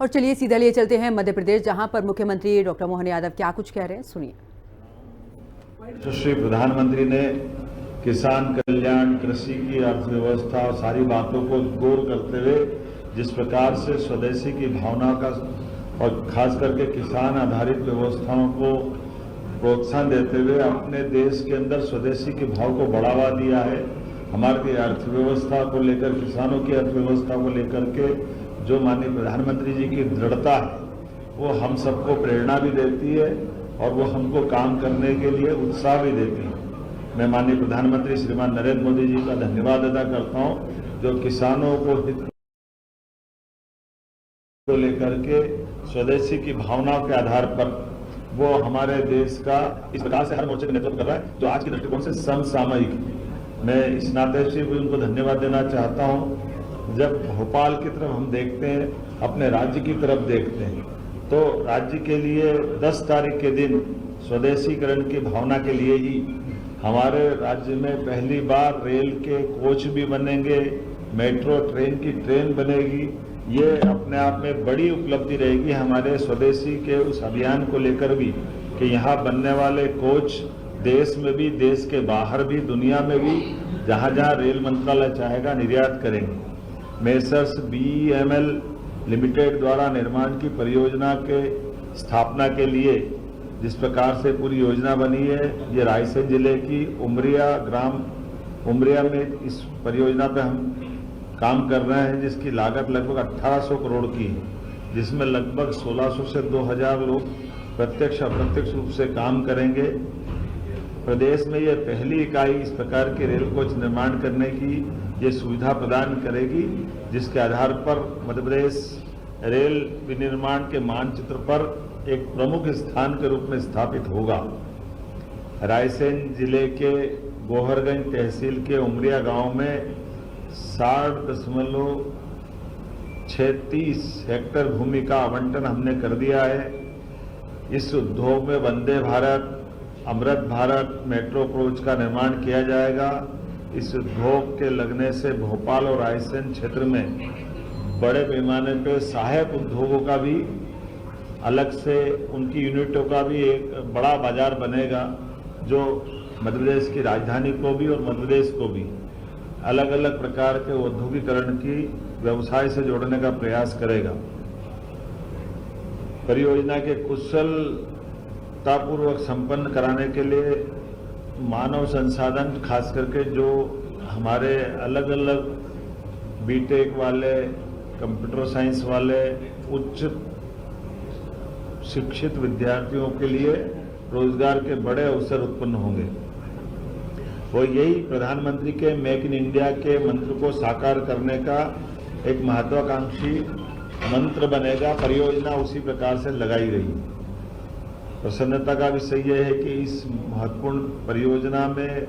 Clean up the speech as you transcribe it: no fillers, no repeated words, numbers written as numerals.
और चलिए सीधा लिए चलते हैं मध्य प्रदेश, जहां पर मुख्यमंत्री डॉक्टर मोहन यादव क्या कुछ कह रहे हैं, सुनिए। श्री प्रधानमंत्री ने किसान कल्याण, कृषि की अर्थव्यवस्था और सारी बातों को गौर करते हुए जिस प्रकार से स्वदेशी की भावना का और खास करके किसान आधारित व्यवस्थाओं को प्रोत्साहन देते हुए अपने देश के अंदर स्वदेशी के भाव को बढ़ावा दिया है। हमारी अर्थव्यवस्था को लेकर, किसानों की अर्थव्यवस्था को लेकर के जो माननीय प्रधानमंत्री जी की दृढ़ता है वो हम सबको प्रेरणा भी देती है और वो हमको काम करने के लिए उत्साह भी देती है। मैं माननीय प्रधानमंत्री श्रीमान नरेंद्र मोदी जी का धन्यवाद अदा करता हूं, जो किसानों को हित को लेकर के स्वदेशी की भावनाओं के आधार पर वो हमारे देश का इस प्रकार से हर मोर्चे का नेतृत्व कर रहा है, जो आज के दृष्टिकोण से समसामयिक। मैं इस नाते से भी उनको धन्यवाद देना चाहता हूं। जब भोपाल की तरफ हम देखते हैं, अपने राज्य की तरफ देखते हैं, तो राज्य के लिए 10 तारीख के दिन स्वदेशीकरण की भावना के लिए ही हमारे राज्य में पहली बार रेल के कोच भी बनेंगे, मेट्रो ट्रेन की ट्रेन बनेगी। ये अपने आप में बड़ी उपलब्धि रहेगी हमारे स्वदेशी के उस अभियान को लेकर भी, कि यहाँ बनने वाले कोच देश में भी, देश के बाहर भी, दुनिया में भी जहाँ जहाँ रेल मंत्रालय चाहेगा निर्यात करेंगे। मेसर्स BEML लिमिटेड द्वारा निर्माण की परियोजना के स्थापना के लिए जिस प्रकार से पूरी योजना बनी है, ये रायसेन जिले की उमरिया में इस परियोजना पे हम काम कर रहे हैं, जिसकी लागत लगभग 1800 करोड़ की है, जिसमें लगभग 1600 से 2000 लोग प्रत्यक्ष अप्रत्यक्ष रूप से काम करेंगे। प्रदेश में ये पहली इकाई इस प्रकार के रेल कोच निर्माण करने की ये सुविधा प्रदान करेगी, जिसके आधार पर मध्य प्रदेश रेल विनिर्माण के मानचित्र पर एक प्रमुख स्थान के रूप में स्थापित होगा। रायसेन जिले के गोहरगंज तहसील के उमरिया गांव में 60.36 हेक्टेयर भूमि का आवंटन हमने कर दिया है। इस उद्योग में वंदे भारत, अमृत भारत मेट्रो कोच का निर्माण किया जाएगा। इस उद्योग के लगने से भोपाल और रायसेन क्षेत्र में बड़े पैमाने पे सहायक उद्योगों का भी अलग से, उनकी यूनिटों का भी एक बड़ा बाजार बनेगा, जो मध्य प्रदेश की राजधानी को भी और मध्य प्रदेश को भी अलग अलग प्रकार के औद्योगिकरण की व्यवसाय से जोड़ने का प्रयास करेगा। परियोजना के कुशलतापूर्वक संपन्न कराने के लिए मानव संसाधन, खास करके जो हमारे अलग अलग बीटेक वाले, कंप्यूटर साइंस वाले उच्च शिक्षित विद्यार्थियों के लिए रोजगार के बड़े अवसर उत्पन्न होंगे। वो यही प्रधानमंत्री के मेक इन इंडिया के मंत्र को साकार करने का एक महत्वाकांक्षी मंत्र बनेगा। परियोजना उसी प्रकार से लगाई गई। प्रसन्नता का विषय यह है कि इस महत्वपूर्ण परियोजना में